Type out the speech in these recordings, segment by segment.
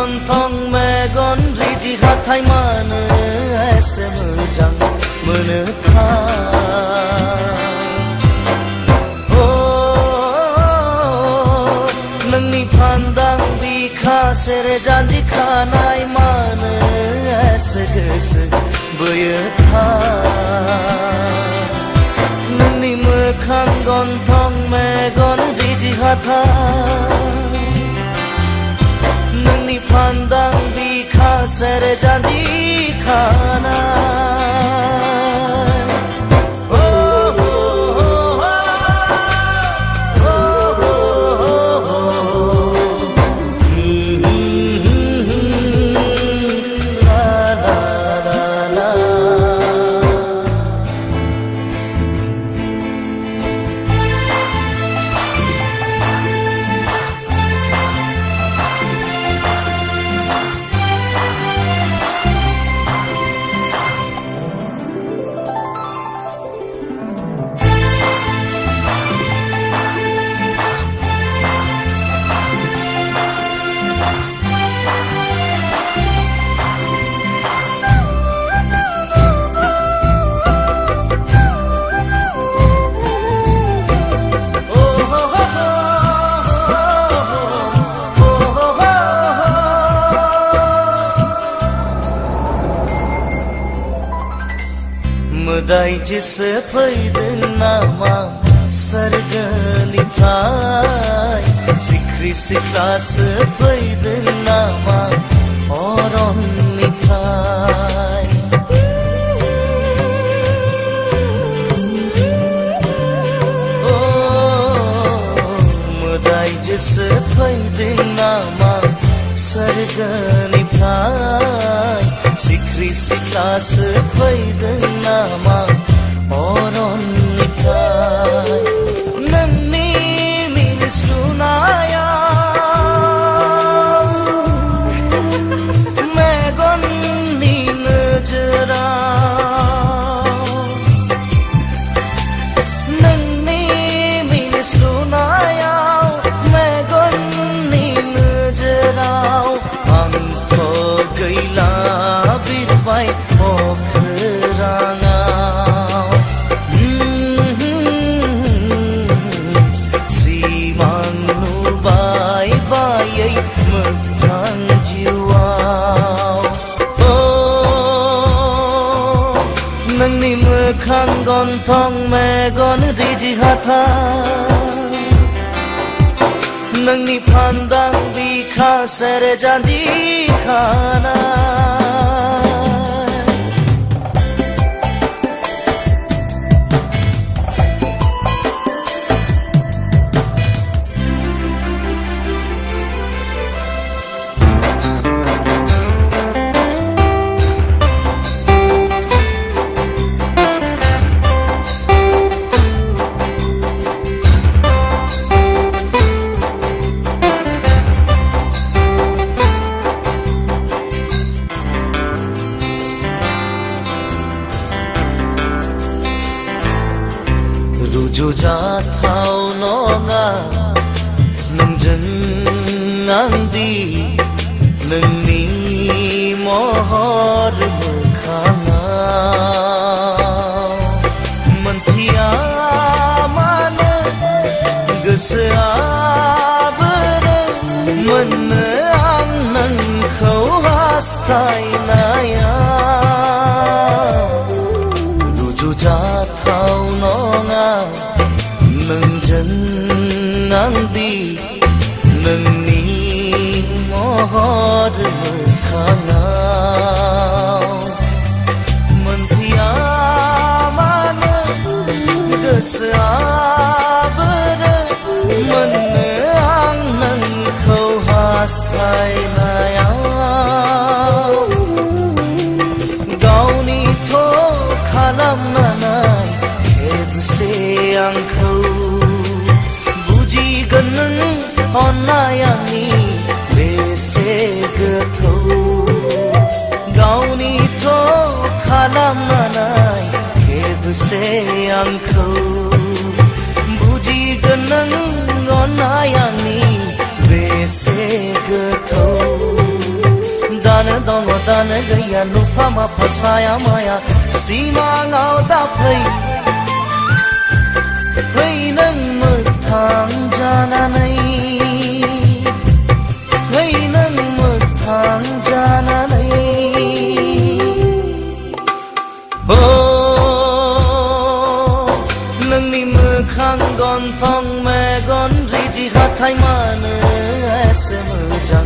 गन्थं मेगन रिजि हाथाय मानो एसे मोजां मोनोथाय नोंनि फान्दां बिखा सेरे जानजि खानाय मानो एसे गोसो बोयोथाय नोंनि मोखां गन्थं मेगन रिजि हाथाय नोंनि फान्दां बिखा सेरे जानजि खानाय मोदाय जेसे फैदों नामा सोरगोनिफ्राय सिख्रि सिख्लासो फैदों नामा अरननिफ्राय मोदाय जेसे फैदों नामा सोरगोनिफ्राय सिख्रि सिख्लासो फैदों नामा अरननिफ्राय नोंनि मिनिस्लुनायाव मेगननि नोजोराव नोंनि मिनिस्लुनायाव मेगननि नोजोराव आंथ' गैला बिरबाय अखोराङाव सिमां नुबाय बायै मोगथां जिउआव नोंनि मोखां गन्थं मेगन रिजि हाथाय नोंनि फान्दां बिखा सेरे जानजि खानाय रुजुजाथाव नङा नोंजों आंदि नोंनि महर मोखाङाव मोनथिया मानो गोसोआ बोरो मोननो आं नोंखौ हास्थायनाया रुजुजाथाव नङा नोंजों आंदि नोंनि महर मोखाङाव मोनथिया मानो गोसोआ बोरो मोननो आं नोंखौ हास्थायनाया गावनिथ' खालामनानै खेबसे आंखौ बुजिगोन नों अननाय आंनि बेसे गोथौ गावनिथ' खालामनानै खेबसे आंखौ बुजिगोन नों अननाय आंनि बेसे गोथौ दङ दानो गैया नुफामा फासाया माया सिमाङाव दा फै फै नों मोगथां जानानै फै नों मोगथां जानानै नोंनि मोखां गन्थं मेगन रिजि हाथाय मानो एसे मोजां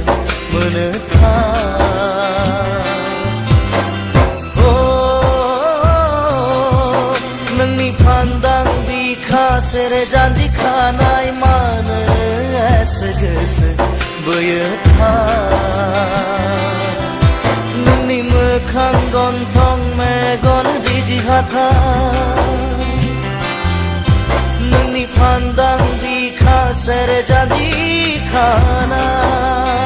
नोंनि फान्दां बिखा सेरे जानजि खानाय मानो एसे गोसो बोयो नोंनि मोखां गन्थं मेगन रिजि हाथाय नोंनि फान्दां बिखा सेरे जानजि खानाय